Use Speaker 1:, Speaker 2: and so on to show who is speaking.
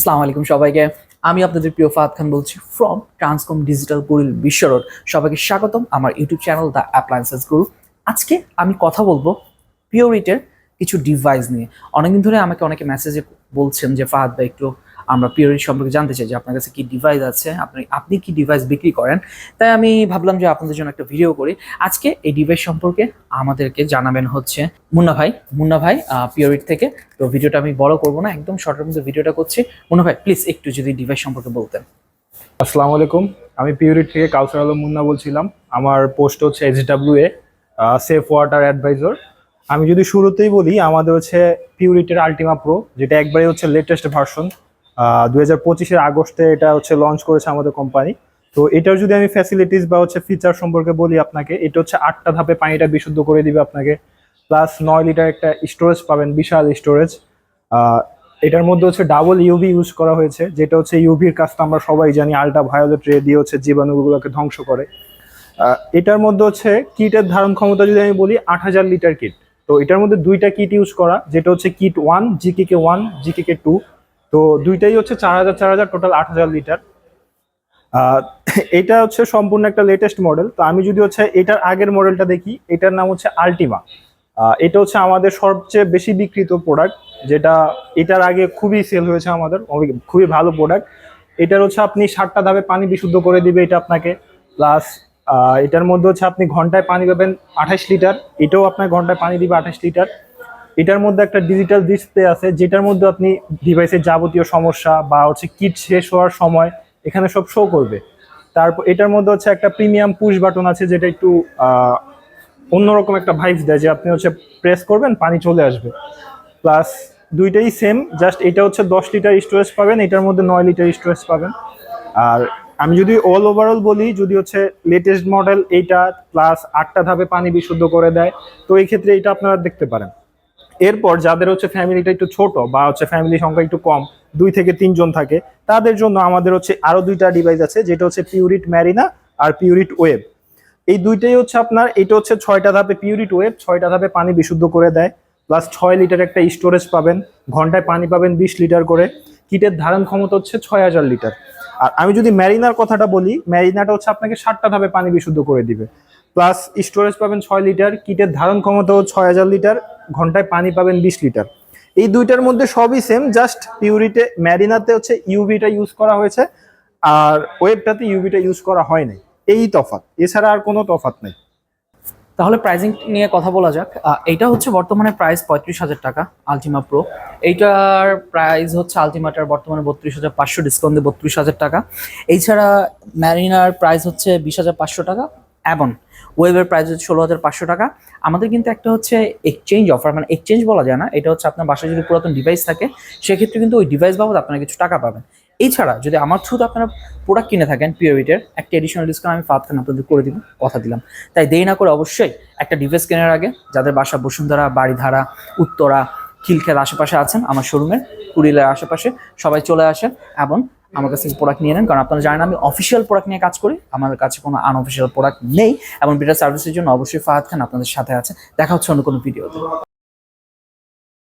Speaker 1: আসসালামু আলাইকুম সবাইকে। আমি আপনাদের প্রিয় ফাহাদ খান বলছি ফ্রম ট্রান্সকম ডিজিটাল কুরিল বিশ্ব রোড। সবাইকে স্বাগতম আমার ইউটিউব চ্যানেল দ্য অ্যাপ্লায়েন্সেস গুরু। আজকে আমি কথা বলবো পিওরিটের কিছু ডিভাইস নিয়ে। অনেকদিন ধরে আমাকে অনেকে মেসেজে বলছেন যে ফাহাদ ভাই একটু আমরা পিওরিট সম্পর্কে জানতে চাই যে আপনার কাছে কি ডিভাইস আছে, আপনি কি ডিভাইস বিক্রি করেন। তাই আমি ভাবলাম যে আপনাদের জন্য একটা ভিডিও করি। আজকে এই ডিভাইস সম্পর্কে আমাদেরকে জানাবেন হচ্ছে মুন্না ভাই পিওরিট থেকে। তো ভিডিওটা আমি বড় করবো না, একদম শর্টের মধ্যে ভিডিওটা করছি। মুন্না ভাই প্লিজ একটু যদি ডিভাইস সম্পর্কে বলতেন।
Speaker 2: আসসালামু আলাইকুম, আমি পিউরিট থেকে কাউসার আলম মুন্না বলছিলাম। আমার পোস্ট হচ্ছে HWA সেফ ওয়াটার অ্যাডভাইজর। আমি যদি শুরুতেই বলি, আমাদের হচ্ছে পিউরিটের আলটিমা প্রো, যেটা একবারে হচ্ছে লেটেস্ট ভার্সন। 2025 আগস্টে এটা হচ্ছে লঞ্চ করেছে আমাদের কোম্পানি। তো এটার যদি আমি ফ্যাসিলিটিস বা হচ্ছে ফিচার সম্পর্কে বলি আপনাকে, এটা হচ্ছে 8টা ধাপে পানিটা বিশুদ্ধ করে দিবে আপনাকে, প্লাস 9 লিটার একটা স্টোরেজ পাবেন, বিশাল স্টোরেজ। এটার মধ্যে হচ্ছে ডাবল ইউভি ইউজ করা হয়েছে, যেটা হচ্ছে ইউভির কাজটা আমরা সবাই জানি, আল্ট্রা ভায়োলেট রে দিয়ে হচ্ছে জীবাণুগুলোকে ধ্বংস করে। এটার মধ্যে হচ্ছে কিটের ধারণ ক্ষমতা যদি আমি বলি 8000 লিটার কিট। তো এটার মধ্যে দুইটা কিট ইউজ করা, যেটা হচ্ছে কিট 1 জিকেকে 1 জিকেকে 2। তো দুইটাই হচ্ছে 4000 টোটাল 8000 লিটার। এটা হচ্ছে সম্পূর্ণ একটা লেটেস্ট মডেল। তো আমি যদি হচ্ছে এটার আগের মডেলটা দেখি, এটার নাম হচ্ছে আলটিমা। এটা হচ্ছে আমাদের সবচেয়ে বেশি বিক্রিত প্রোডাক্ট, যেটা এটার আগে খুবই সেল হয়েছে আমাদের, খুবই ভালো প্রোডাক্ট। এটার হচ্ছে আপনি 7টা ধাপে পানি বিশুদ্ধ করে দিবে এটা আপনাকে, প্লাস এটার মধ্যে হচ্ছে আপনি ঘন্টায় পানি পাবেন 28 লিটার। এটাও আপনার ঘন্টায় পানি দিবে 28 লিটার। এটার মধ্যে একটা ডিজিটাল ডিসপ্লে আছে, যেটার মধ্যে আপনি ডিভাইসের যাবতীয় সমস্যা বা হচ্ছে কিট শেষ হওয়ার সময় এখানে সব শো করবে। তারপর এটার মধ্যে হচ্ছে একটা প্রিমিয়াম পুশ বাটন আছে, যেটা একটু অন্যরকম একটা ভাইবস দেয়, যে আপনি হচ্ছে প্রেস করবেন পানি চলে আসবে। প্লাস দুইটাই সেম, জাস্ট এটা হচ্ছে 10 লিটার স্টোরেজ পাবেন, এটার মধ্যে 9 লিটার স্টোরেজ পাবেন। আর আমি যদি অল ওভারঅল বলি, যদি হচ্ছে লেটেস্ট মডেল এইটা, প্লাস 8টা ধাপে পানি বিশুদ্ধ করে দেয়, তো এই ক্ষেত্রে এটা আপনারা দেখতে পারেন। এরপর যাদের হচ্ছে ফ্যামিলিটা একটু ছোট বা হচ্ছে ফ্যামিলি সংখ্যা একটু কম, 2 থেকে 3 জন থাকে, তাদের জন্য আমাদের হচ্ছে আরো দুইটা ডিভাইস আছে, যেটা হচ্ছে পিউরিট ম্যারিনা আর পিউরিট ওয়েব। এই দুইটাই হচ্ছে আপনার, এটা হচ্ছে 6টা ধাপে পিউরিট ওয়েব, 6টা ধাপে পানি বিশুদ্ধ করে দেয়, প্লাস 6 লিটার একটা স্টোরেজ পাবেন, ঘন্টায় পানি পাবেন 20 লিটার করে। কিটের ধারণ ক্ষমতা হচ্ছে 6000 লিটার। আর আমি যদি ম্যারিনার কথাটা বলি, ম্যারিনাটা হচ্ছে আপনাকে 7টা ধাপে পানি বিশুদ্ধ করে দিবে, প্লাস স্টোরেজ পাবেন 6 লিটার, কিটের ধারণ ক্ষমতাও 6000 লিটার, ঘন্টায় পানি পাবেন 20 লিটার। এই দুইটার মধ্যে সবই সেম, জাস্ট পিউরিটে ম্যারিনাতে হচ্ছে ইউভিটা ইউজ করা হয়েছে, আর ওয়েবটাতে ইউভিটা ইউজ করা হয় নাই। এই তফাৎ, এছাড়া আর কোনো তফাৎ নেই।
Speaker 1: তাহলে প্রাইসিং নিয়ে কথা বলা যাক। এইটা হচ্ছে বর্তমানে প্রাইস 35,000 টাকা আলটিমা প্রো। এইটার প্রাইস হচ্ছে আলটিমাটার বর্তমানে 32,500, ডিসকাউন্ট দিয়ে 32,000 টাকা। এছাড়া ম্যারিনার প্রাইস হচ্ছে 20,500 টাকা এবং ওয়েবের প্রাইস হচ্ছে 16,500 টাকা। আমাদের কিন্তু একটা হচ্ছে এক্সচেঞ্জ অফার, মানে এক্সচেঞ্জ বলা যায় না, এটা হচ্ছে আপনার বাসায় যদি পুরাতন ডিভাইস থাকে সেক্ষেত্রে কিন্তু ওই ডিভাইস বাবদ আপনারা কিছু টাকা পাবেন। এছাড়া যদি আমার থ্রুতে আপনারা প্রোডাক্ট কিনে থাকেন পিওরিটের, একটা এডিশনাল ডিসকাউন্ট আমি ফাহাদ খান আপনাদের করে দিব, কথা দিলাম। তাই দেরি না করে অবশ্যই একটা ডিভাইস কেনার আগে যাদের বাসা বসুন্ধরা, বাড়িধারা, উত্তরা, খিলখেল আশেপাশে আছেন, আমার শোরুমের কুড়িলের আশেপাশে সবাই চলে আসেন এবং আমার কাছে প্রোডাক্ট নিয়ে নেন। কারণ আপনারা জানেন আমি অফিসিয়াল প্রোডাক্ট নিয়ে কাজ করি, আমার কাছে কোনো আনঅফিসিয়াল প্রোডাক্ট নেই এবং বেটার সার্ভিসের জন্য অবশ্যই ফাহাদ খান আপনাদের সাথে আছে। দেখা হচ্ছে অন্য কোনো ভিডিওতে।